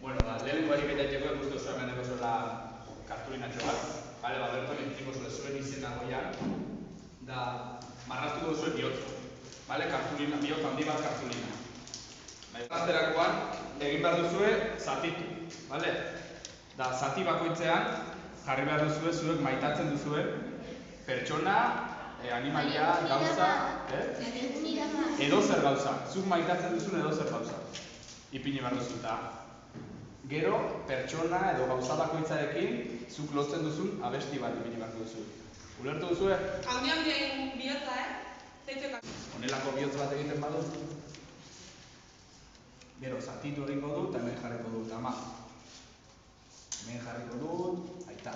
Lehenengo ariketa egiteko ikustu zuen hemen ekozuela kartulinatxo bat. Berton egiteko zuen izena goian. Da, marraztuko duzue bihotza. Bihotza handi bat kartulina. Gazterakoan, egin behar duzue zatitu. Da, zati bakoitzean, jarri behar duzue zuek maitatzen duzuen pertsona, animalia, gauza, edozer gauza. Zuk maitatzen duzuen edozer gauza. Ipini behar duzu eta gero, pertsona edo gauza bakoitzarekin zuk lotzen duzun abesti bat ipini behar duzu. Ulertu duzue? Handi bihotza, Honelako bihotz bat egiten badu. Gero, zatitu egingo dut eta hemen jarriko dut ama. Hemen jarriko dut aita.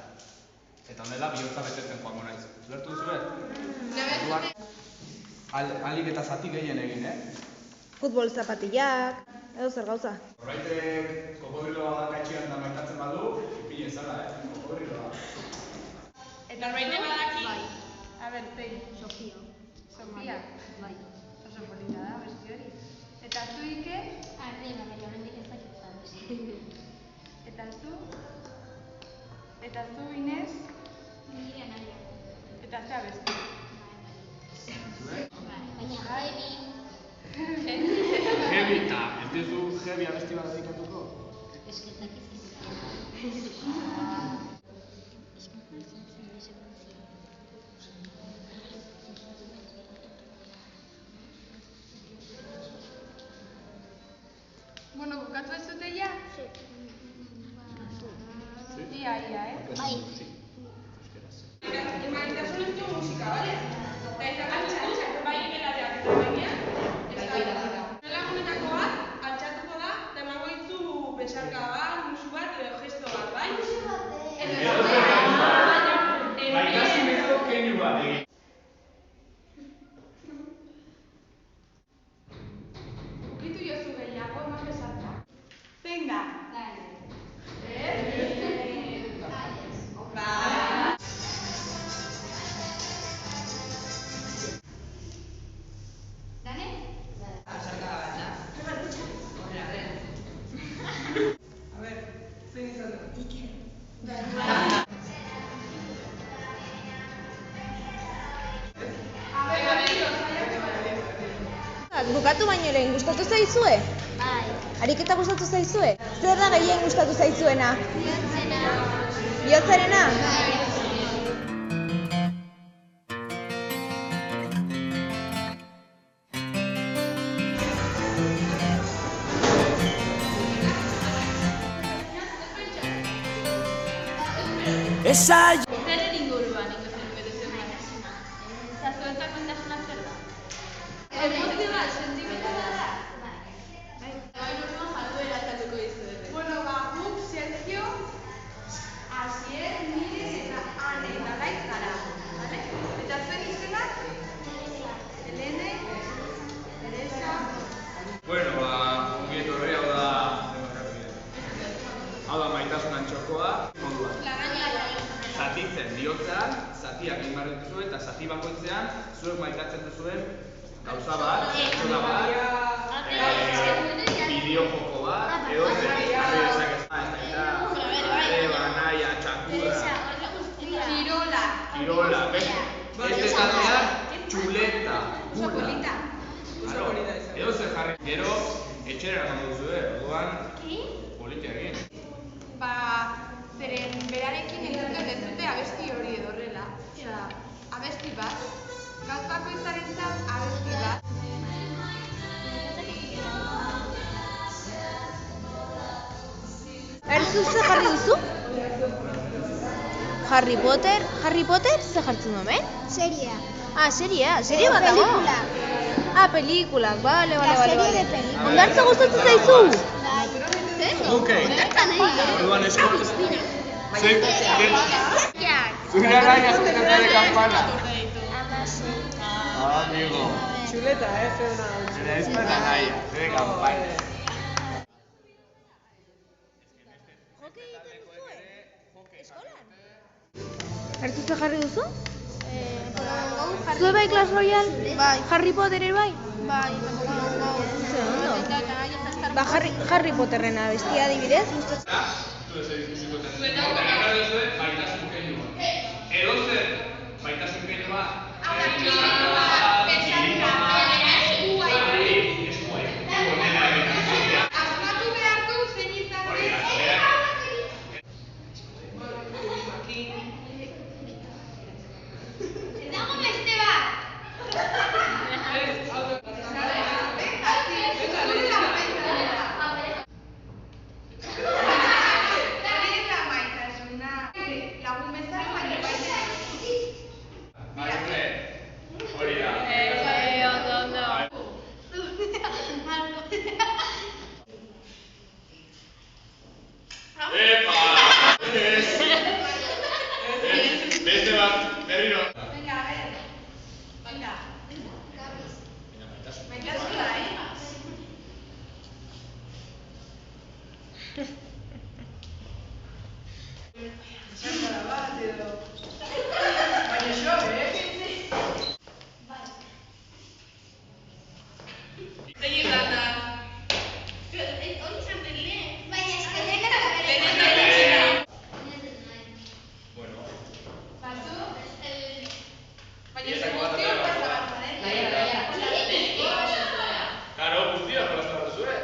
Eta honela bihotza betetzen joango naiz. Ulertu duzue? Ahalik eta zati gehien egin, Futbol zapatillak, edo zer gauza. Horbaitek kokodriloa gaitxian da maitatzen badu, ipini ezala, kokodriloa. Eta horbaitek badaki? Zein? Sofia? Bai. Oso polita da, besti hori. Eta zu Ike? Arriba, baina horrendik ez dakit besti. Eta zu? Eta zu Inez? Nire nahi. Eta zea besti? Baina heavy. Heavy, eta ez duzu heavy abesti bat dedikatuko? Esketak izkizutzen. Bueno, bukatu ez zute ja? Sí. Ia, Bai. Maitasun ez du musika, bale? Eta altxa, bai gelateak eta bainean. Nola gunetako bat, altxatuko da, eta emango ditzu besarka bat, musu bat, edo gesto bat, bai? Maitasuneko keinu bat egin. Ukitu jozu gehiago, eman besarka. Zein da? Bukatu baino lehen gustatu zaizue? Bai. Ariketa gustatu zaizue? Zer da gehien gustatu zaizuena? Bihotzena. Bihotzarena? Zer inguruan ikusten betetzen da? Eta zuentzako kontasuna zer da? Emozio da, sentimendua da? Bai, normal jarduera azalduko dizuet. Bueno, guk Sergio, Asier, Mires eta Ane eta Laitz gara, bale? Eta zuen izenak? Helene, Teresa. Ongi etorri hau da... Hau da maitasunan txokoa, moduan. Zatitzen bihotzean, zatiak egin behar dituzue eta zati bakoitzean zuek maitatzen duzuen gauza bat, pertsona bat, bideojoko bat, edo jarri dezakezuna, banaia, txakurra, kirola, beste zatean txuleta, gula. Edo zer jarri, gero etxera eramango duzue, orduan politia egin. Zeren berarekin entzuten ez dute abesti hori edorrela. Osea, abesti bat, gauz bakoitzarentzat abesti bat. Erzu zer jarri duzu? Harry Potter zer jartzen du hemen? Seria. Serie bat dago? Pelikula. Pelikulak, bale. Serie de películas. Hondartza gustatzen zaizu? Okay. Orduan eskola. Zure araia zure kampana. Amigo. Chuleta, feuna. Zure araia, zure kampana. Erzu zer jarri duzu? Zue bai Clash Royale? Bai. Harry Potter bai? Bai. Ba, Harry Potterren abestia adibidez. Zure zer ikusiko zen. Eta nagar duzue, baitasun kenua. Edozer, baitasun kenua. Asmatu behar du zein izan den. Ez dago beste bat. Lagun bezala baina baita. Hori da. Ondo. Epa! Beste bat, berriro. Venga, a ver. Venga. Maitasuna, Txarkara bat edo... Baina xo, Zein izan da? Hori izan zen lehen. Baina eske lehen eta Bueno. Batzu? Baina Ietako bat guztiok atera pasa bat. bat zaren. Karo, guztia, jolazten bat duzue.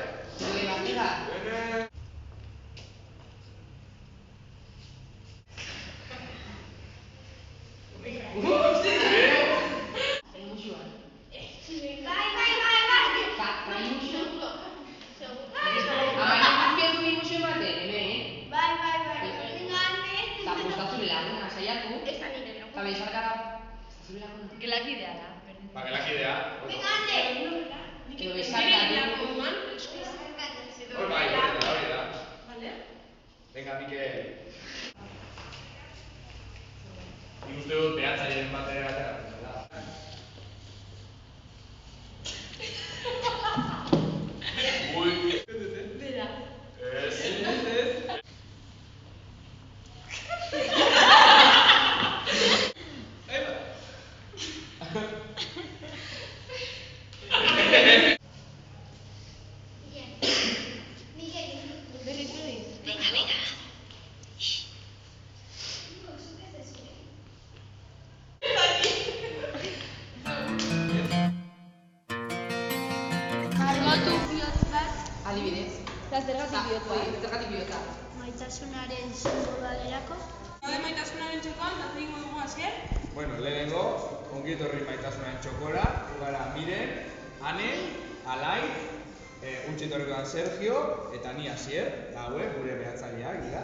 Gelakidea da. Ba, gelakidea. Hori bai, hori da. Venga, Mikel. Nik uste dut behatzaileen batera atera. Ui. Bera. Ez. Margotu bihotz bat. Adibidez. Eta zergatik bihotza. Zergatik bihotza. Maitasunaren sinboloalerako. Maitasunaren txokoan, eta zein dugu azken? Bueno, lehenengo, ongi etorri maitasunaren txokora, gara Miren, Ane, Alai, utzi etorrikoan Sergio, eta ni Asier, eta hauek gure behatzaileak, dira.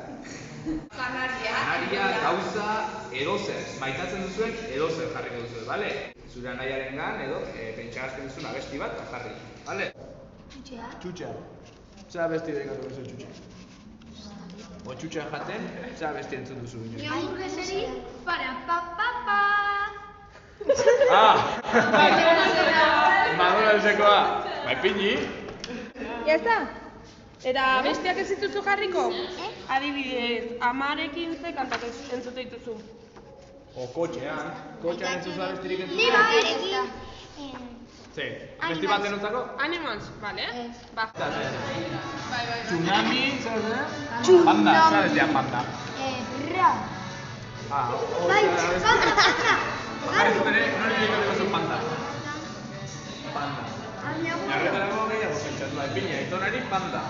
Janaria, gauza, edozer, maitatzen duzuen edozer jarriko duzuen, bale? Zure anaiarengan edo pentsarazten duzun abesti bat jarri, bale? Txutxea. Zer abesti dedikatu duzu txutxea? O txutxea jaten, zer abesti entzun duzu inoiz? Mi hamburgueseri para pa. Ah! McDonald'sekoa. Bai pini. Ya está. Eta besteak ez dituzu jarriko? Adibidez, amarekin ze kantatu entzute dituzu. O kotxean. Kotxean entzuzu abestirik entzun. Ni batekin. Ze, abesti bat denontzako? Animals, bale? Ba. Tsunami, zer zen? Panda, zer abestian panda? Ra. Ah, Bai, panda. Jarri zuten ere, nori dedikatuko zuen panda? Panda. Jarretarako gehiago pentsatu da, ipina, itonari panda.